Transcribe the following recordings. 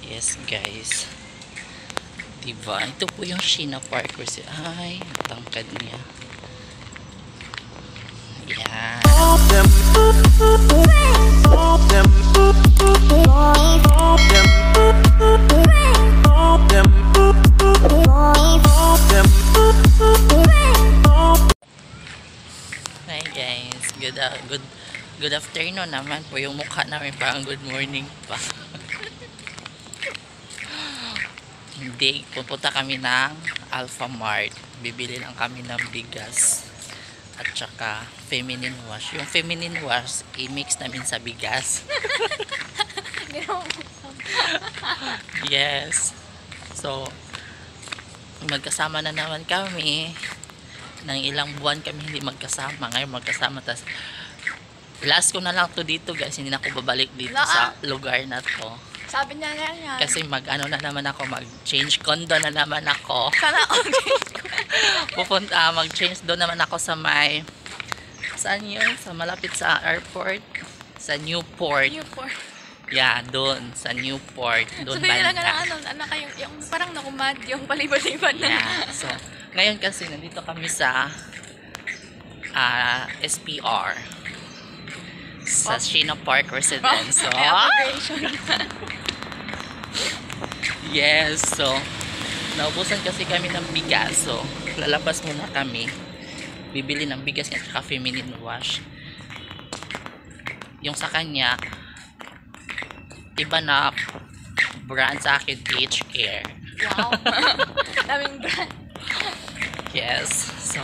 Yes guys, diba? Ito po yung Sheena Park kasi ay tangkad niya. Yan. Hi guys, good afternoon naman po. Yung mukha namin parang good morning pa. Hindi, pupunta kami ng Alphamart. Bibili lang kami ng bigas at saka feminine wash. Yung feminine wash, i-mix namin sa bigas. Yes. So, magkasama na naman kami. Nang ilang buwan kami hindi magkasama. Ngayon magkasama. Tas, last ko na lang to dito guys. Hindi na ako babalik dito sa lugar na to. Sabi niya yan. Kasi mag-ano na naman ako, mag-change condo na naman ako. Sana Pupunta, mag-change doon naman ako sa may, saan yun? Sa malapit sa airport? Sa Newport. Yeah, doon. Sa Newport. Doon sabi nila banda. anak kayo, yung parang nakumad, yung palibad-libad na. Yeah. So, ngayon kasi nandito kami sa SPR. Sa Sheena Park Residence. So, yes. So, naubusan kasi kami ng bigas. So, lalabas muna kami. Bibili ng bigas at saka feminine wash. Yung sa kanya, iba na brand sa akin, Beach Care. Wow. Daming brand. Yes. So,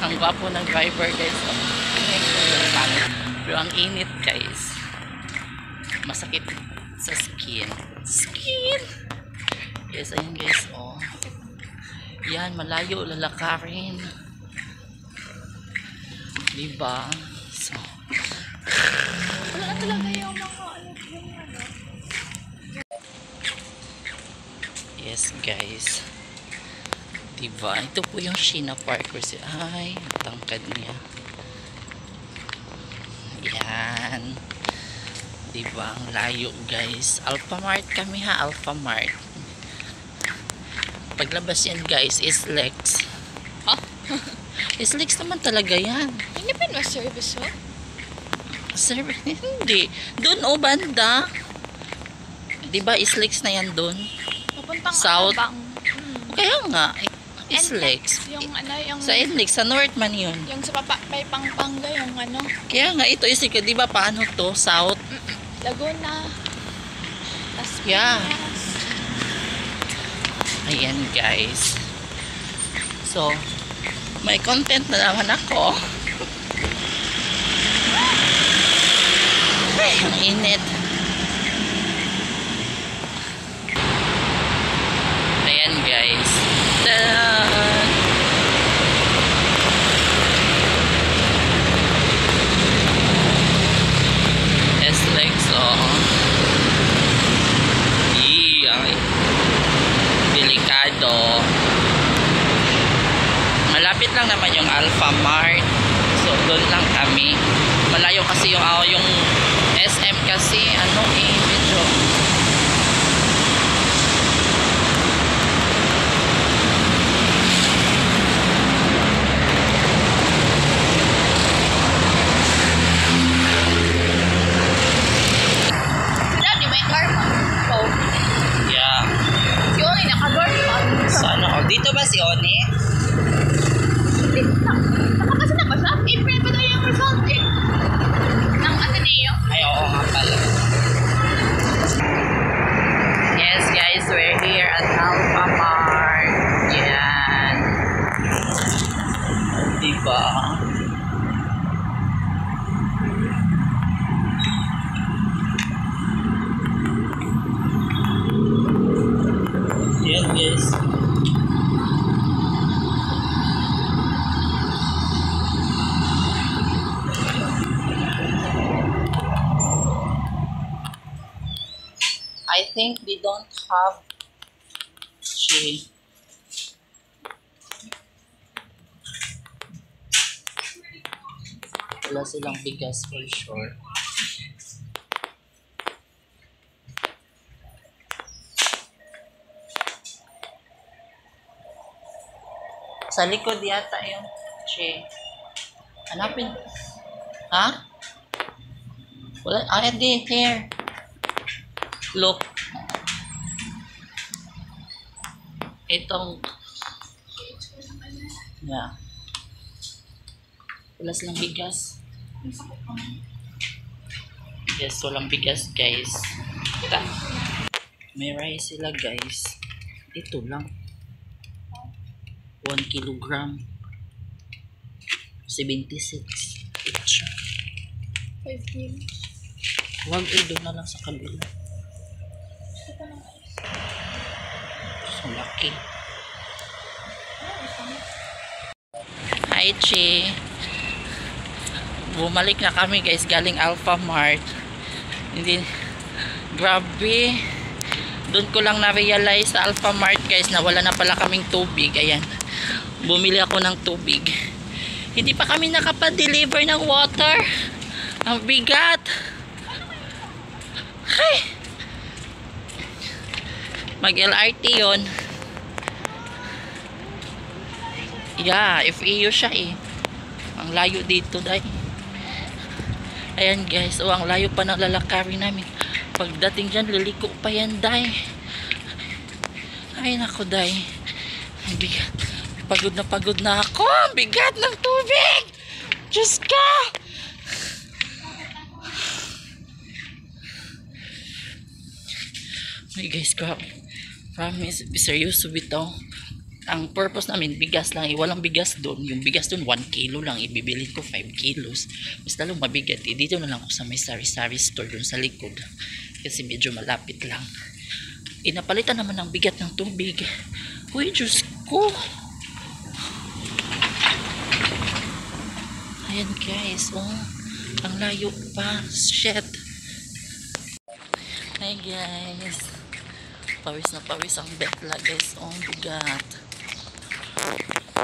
ang gwapo ng driver guys. So, pero ang init guys. Masakit sa skin. Yes, ayun guys. Oh. Yan, malayo lalakarin. Diba? So, Wala na talaga yung mga yes guys. Diba? Ito po yung Sheena Park kasi ay tangkad niya. Yan. Diba? Ang layo guys. Alphamart kami ha. Alphamart. Paglabas yan guys is Lex. Huh? Is Lex naman talaga yan. Hindi pa yung service ho? Service? Hindi. Doon o banda. Diba is Lex na yan doon? Papuntang South. Alabang. Kaya nga. Is Lex. Yung ano, yung... Sa Enlex, sa North man yun. Yung sa may Pampanga, yung ano. Kaya nga ito is di ba paano to? South. Laguna. Las Yeah. Piñas. Ayan guys. So, may content na naman ako. Ay, ang init. Ayan guys. Ta-da! S-Lex, oh. Ay. Delikado. Malapit lang naman yung Alphamart. So, doon lang kami. Malayo kasi yung SM kasi, medyo yeah. Si Oni, naka-door pa. Sana, dito ba si Oni? Nakapasa na ba siya? April pa daw yung result eh. Ng Ateneo. Ay, oo nga pala. Yes guys, we're here at Alphamart. Yan. Diba? Yan guys. I think they don't have wala silang bigas for sure. Sa likod yata yun. Che. Hanapin. Ha? Wala. Ah, di. Here. Look. Itong. Yeah. Wala silang bigas. Yes, walang bigas, guys. May rice sila, guys. Ito lang. 1 kilogram. 76 each. 5 kilos. Huwag doon na lang sa kabila. So laki. Hi, Chi. Bumalik na kami, guys, galing Alpha Mart. Hindi, grabe. Doon ko lang na-realize sa Alpha Mart, guys, na wala na pala kaming tubig. Ayan. Bumili ako ng tubig. Hindi pa kami nakapa-deliver ng water. Ang bigat. Ay. Mag-LRT yun. Yeah, FEU siya eh. Ang layo dito, day. Ayan, guys. Oh, ang layo pa ng lalakarin namin. Pagdating dyan, liliko pa yan, day. Ay, nako, day. Ang bigat. Pagod na ako. Ang bigat ng tubig. Diyos ka. Ay, guys, promise, seryoso bitaw. Ang purpose namin, bigas lang. Walang bigas doon. Yung bigas doon, 1 kilo lang. Ibibili ko 5 kilos. Mas lalong mabigat. Dito na lang ako sa may sari-sari store doon sa likod. Kasi medyo malapit lang. Inapalitan naman ng bigat ng tubig. Uy, Diyos ko. Ayan, guys. Oh, ang layo pa. Shit. Hi, guys. Pawis na pawis ang betla, guys. Oh, bigat.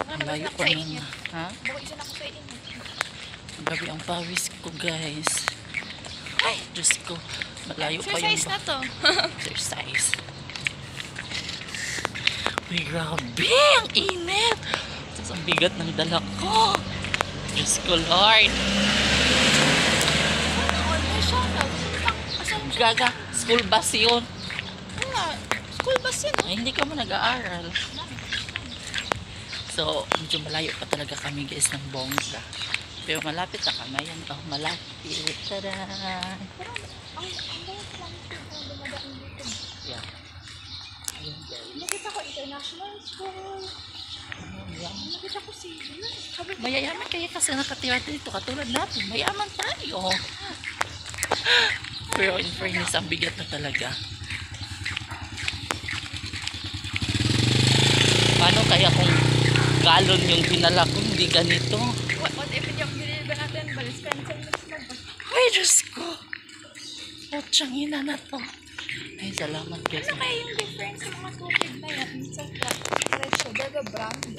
Ang layo pa nun. Ha? Ang gabi ang pawis ko, guys. Ay, Diyos ko. Malayo pa yung... Exercise na to. Exercise. Uy, grabe. Ang init. Tapos ang bigat ng dala ko. Diyos ko, Lord. Gaga, school bus yun. School bus yun. Ay, hindi ka mo nag-aaral. So, medyo malayo pa talaga kami, guys, ng bongga. Pero malapit na kami. Ayan, oh, malapit. Tada! Yeah. Ayan, guys. Nakita ko international school. Ayan. Nakita ko si... Mayayaman kaya kasi nakatira dito. Katulad natin, mayaman tayo. Pero in fairness, ang bigat na talaga. Paano kaya kung galon yung dinala ko, hindi ganito? What if yung deliver natin? Balis cancel na sila ba? Ay, Diyos ko. Potsang ina na to. Ay, salamat, guys. Ano kaya yung difference ng mga tubig na yan sa presyo? Daga brand.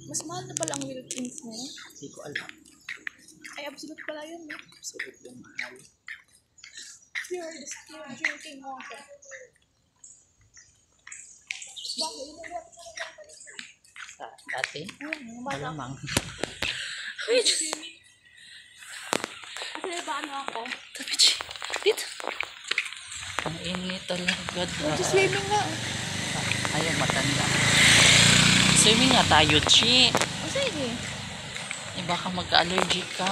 Mas mahal na pala ang Wilkins na yun. Hindi ko alam. Ay, absolute pala yun, no? Sulit yung mahal. Pure drinking water. Bakit? Dati? Ayun, bata. Malamang. Ay, Diyos. Kasi ba ano ako? Tabi, Chi. Dito. Ang init talaga. Swimming nga. Ayaw matanda. Swimming nga tayo, Chi. O sige. Eh, baka magka-allergy ka.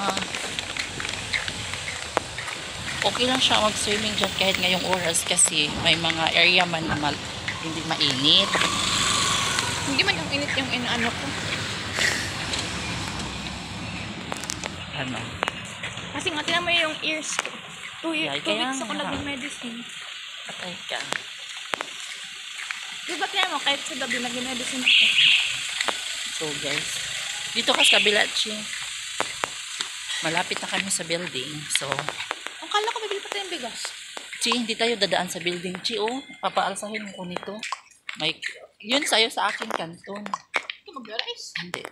Okay lang siya mag-swimming dyan kahit ngayong oras kasi may mga area man na hindi mainit. Hindi man yung init yung inaano ko. Ano? Kasi nga, tinan mo yung ears ko. 2 Ay, weeks kaya ako nga. nag-medicine. Patay ka. Di ba tinan mo, kahit sa gabi nag-medicine ako. So guys, dito ka sa kabila, Chi. Malapit na kami sa building. So, Ang kala ko bibili pa tayong bigas. Chi, hindi tayo dadaan sa building. Chi, oh, papaalsahin ko nito. May, yun sa'yo sa akin kanton. Ito mag-rice. Hindi.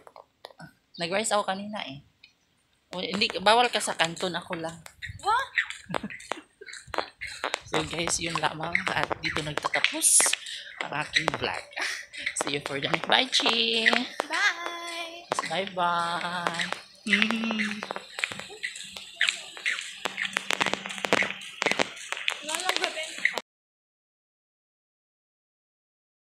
Nag-rice ako kanina eh. O, hindi, bawal ka sa kanton, ako lang. Ha? So guys, yun lamang at dito nagtatapos ang aking vlog. See you for the next. Bye, Chi. Bye! Bye-bye.